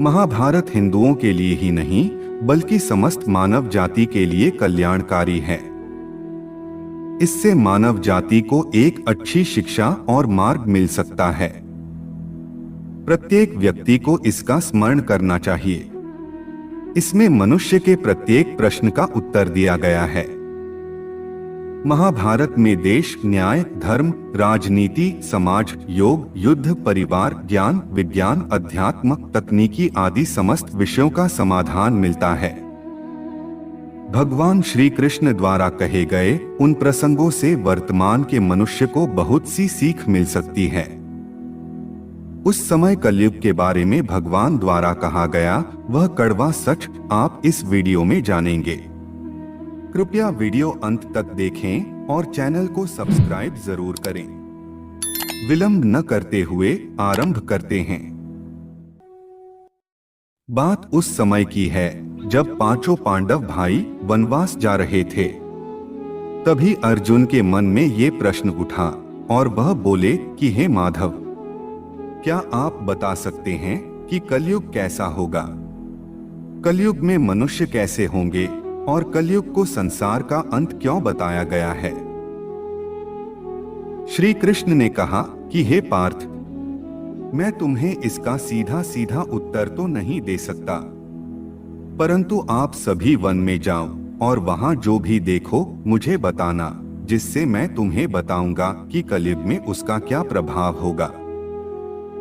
महाभारत हिंदुओं के लिए ही नहीं बल्कि समस्त मानव जाति के लिए कल्याणकारी है। इससे मानव जाति को एक अच्छी शिक्षा और मार्ग मिल सकता है। प्रत्येक व्यक्ति को इसका स्मरण करना चाहिए। इसमें मनुष्य के प्रत्येक प्रश्न का उत्तर दिया गया है। महाभारत में देश, न्याय, धर्म, राजनीति, समाज, योग, युद्ध, परिवार, ज्ञान, विज्ञान, अध्यात्म, तकनीकी आदि समस्त विषयों का समाधान मिलता है। भगवान श्री कृष्ण द्वारा कहे गए उन प्रसंगों से वर्तमान के मनुष्य को बहुत सी सीख मिल सकती है। उस समय कलयुग के बारे में भगवान द्वारा कहा गया वह कड़वा सच आप इस वीडियो में जानेंगे। कृपया वीडियो अंत तक देखें और चैनल को सब्सक्राइब जरूर करें। विलंब न करते हुए आरंभ करते हैं। बात उस समय की है जब पांचों पांडव भाई वनवास जा रहे थे। तभी अर्जुन के मन में ये प्रश्न उठा और वह बोले कि हे माधव, क्या आप बता सकते हैं कि कलयुग कैसा होगा? कलयुग में मनुष्य कैसे होंगे और कलयुग को संसार का अंत क्यों बताया गया है? श्री कृष्ण ने कहा कि हे पार्थ, मैं तुम्हें इसका सीधा सीधा उत्तर तो नहीं दे सकता, परंतु आप सभी वन में जाओ और वहां जो भी देखो मुझे बताना, जिससे मैं तुम्हें बताऊंगा कि कलयुग में उसका क्या प्रभाव होगा।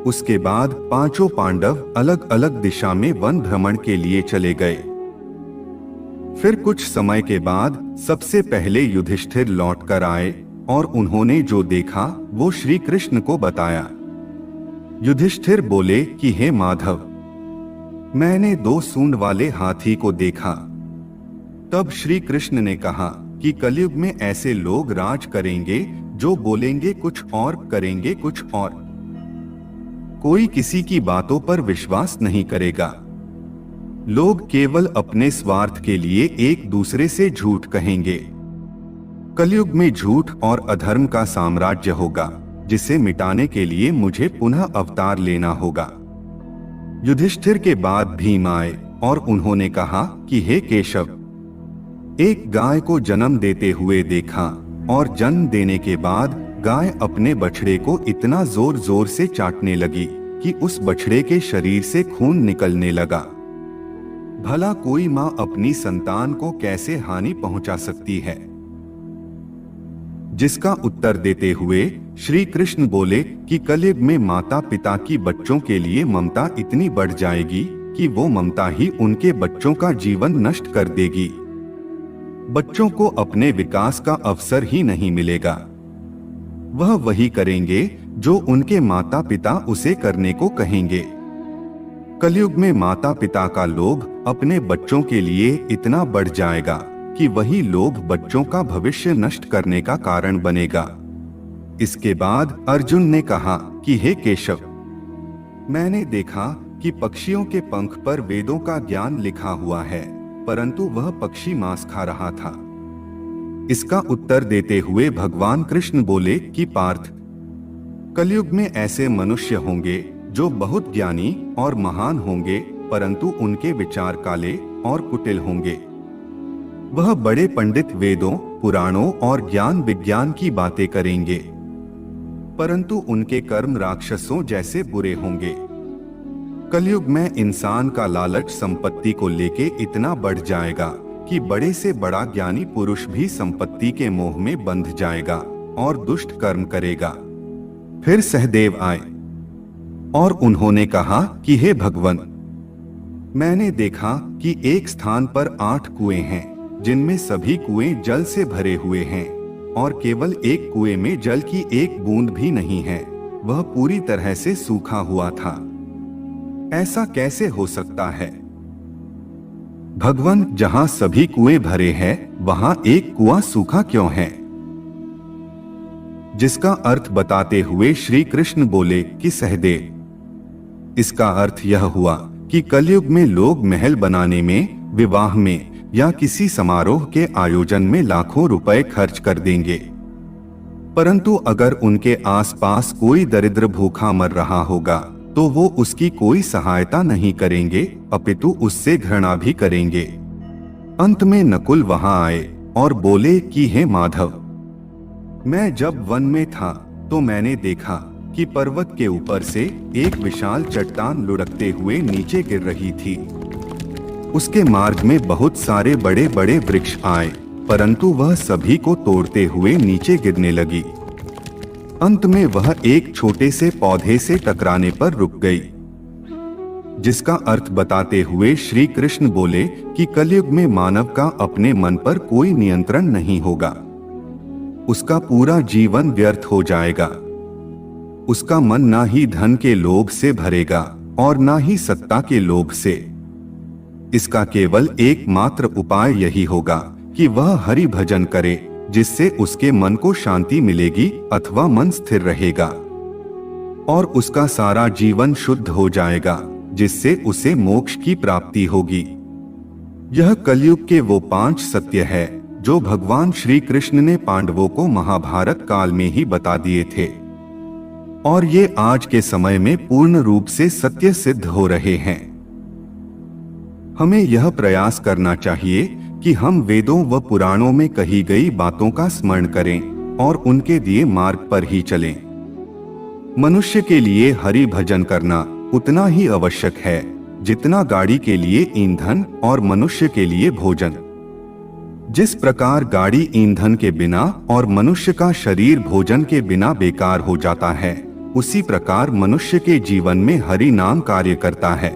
उसके बाद पांचों पांडव अलग अलग दिशा में वन भ्रमण के लिए चले गए। फिर कुछ समय के बाद सबसे पहले युधिष्ठिर लौटकर आए और उन्होंने जो देखा वो श्री कृष्ण को बताया। युधिष्ठिर बोले कि हे माधव, मैंने 2 सूंड वाले हाथी को देखा। तब श्री कृष्ण ने कहा कि कलयुग में ऐसे लोग राज करेंगे जो बोलेंगे कुछ और करेंगे कुछ और। कोई किसी की बातों पर विश्वास नहीं करेगा। लोग केवल अपने स्वार्थ के लिए एक दूसरे से झूठ कहेंगे। कलयुग में झूठ और अधर्म का साम्राज्य होगा, जिसे मिटाने के लिए मुझे पुनः अवतार लेना होगा। युधिष्ठिर के बाद भीम आए और उन्होंने कहा कि हे केशव, एक गाय को जन्म देते हुए देखा और जन्म देने के बाद गाय अपने बछड़े को इतना जोर जोर से चाटने लगी कि उस बछड़े के शरीर से खून निकलने लगा। भला कोई मां अपनी संतान को कैसे हानि पहुंचा सकती है? जिसका उत्तर देते हुए श्री कृष्ण बोले कि कलयुग में माता पिता की बच्चों के लिए ममता इतनी बढ़ जाएगी कि वो ममता ही उनके बच्चों का जीवन नष्ट कर देगी। बच्चों को अपने विकास का अवसर ही नहीं मिलेगा। वह वही करेंगे जो उनके माता पिता उसे करने को कहेंगे। कलयुग में माता पिता का लोभ अपने बच्चों के लिए इतना बढ़ जाएगा कि वही लोभ बच्चों का भविष्य नष्ट करने का कारण बनेगा। इसके बाद अर्जुन ने कहा कि हे केशव, मैंने देखा कि पक्षियों के पंख पर वेदों का ज्ञान लिखा हुआ है, परंतु वह पक्षी मांस खा रहा था। इसका उत्तर देते हुए भगवान कृष्ण बोले कि पार्थ, कलयुग में ऐसे मनुष्य होंगे जो बहुत ज्ञानी और महान होंगे, परंतु उनके विचार काले और कुटिल होंगे। वह बड़े पंडित वेदों, पुराणों और ज्ञान विज्ञान की बातें करेंगे, परंतु उनके कर्म राक्षसों जैसे बुरे होंगे। कलयुग में इंसान का लालच संपत्ति को लेके इतना बढ़ जाएगा कि बड़े से बड़ा ज्ञानी पुरुष भी संपत्ति के मोह में बंध जाएगा और दुष्ट कर्म करेगा। फिर सहदेव आए और उन्होंने कहा कि हे भगवन, मैंने देखा कि एक स्थान पर 8 कुएं हैं, जिनमें सभी कुएं जल से भरे हुए हैं और केवल एक कुएं में जल की एक बूंद भी नहीं है। वह पूरी तरह से सूखा हुआ था। ऐसा कैसे हो सकता है? भगवन, जहां सभी कुएं भरे हैं, वहां एक कुआं सूखा क्यों है? जिसका अर्थ बताते हुए श्री कृष्ण बोले कि सहदेव, इसका अर्थ यह हुआ कि कलयुग में लोग महल बनाने में, विवाह में या किसी समारोह के आयोजन में लाखों रुपए खर्च कर देंगे, परंतु अगर उनके आसपास कोई दरिद्र भूखा मर रहा होगा तो वो उसकी कोई सहायता नहीं करेंगे, अपितु उससे घृणा भी करेंगे। अंत में नकुल वहां आए और बोले कि हे माधव, मैं जब वन में था तो मैंने देखा कि पर्वत के ऊपर से एक विशाल चट्टान लुढ़कते हुए नीचे गिर रही थी। उसके मार्ग में बहुत सारे बड़े बड़े वृक्ष आए, परंतु वह सभी को तोड़ते हुए नीचे गिरने लगी। अंत में वह एक छोटे से पौधे से टकराने पर रुक गई, जिसका अर्थ बताते हुए श्री कृष्ण बोले कि कलयुग में मानव का अपने मन पर कोई नियंत्रण नहीं होगा। उसका पूरा जीवन व्यर्थ हो जाएगा। उसका मन ना ही धन के लोभ से भरेगा और ना ही सत्ता के लोभ से। इसका केवल एकमात्र उपाय यही होगा कि वह हरि भजन करे, जिससे उसके मन को शांति मिलेगी अथवा मन स्थिर रहेगा और उसका सारा जीवन शुद्ध हो जाएगा, जिससे उसे मोक्ष की प्राप्ति होगी। यह कलयुग के वो 5 सत्य है जो भगवान श्री कृष्ण ने पांडवों को महाभारत काल में ही बता दिए थे, और ये आज के समय में पूर्ण रूप से सत्य सिद्ध हो रहे हैं। हमें यह प्रयास करना चाहिए कि हम वेदों व पुराणों में कही गई बातों का स्मरण करें और उनके दिए मार्ग पर ही चलें। मनुष्य के लिए हरि भजन करना उतना ही आवश्यक है जितना गाड़ी के लिए ईंधन और मनुष्य के लिए भोजन। जिस प्रकार गाड़ी ईंधन के बिना और मनुष्य का शरीर भोजन के बिना बेकार हो जाता है, उसी प्रकार मनुष्य के जीवन में हरि नाम कार्य करता है।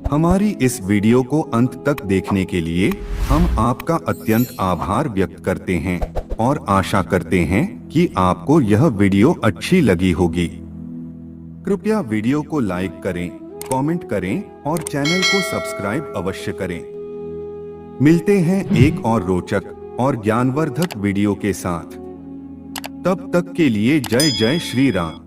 हमारी इस वीडियो को अंत तक देखने के लिए हम आपका अत्यंत आभार व्यक्त करते हैं और आशा करते हैं कि आपको यह वीडियो अच्छी लगी होगी। कृपया वीडियो को लाइक करें, कमेंट करें और चैनल को सब्सक्राइब अवश्य करें। मिलते हैं एक और रोचक और ज्ञानवर्धक वीडियो के साथ। तब तक के लिए जय जय श्री राम।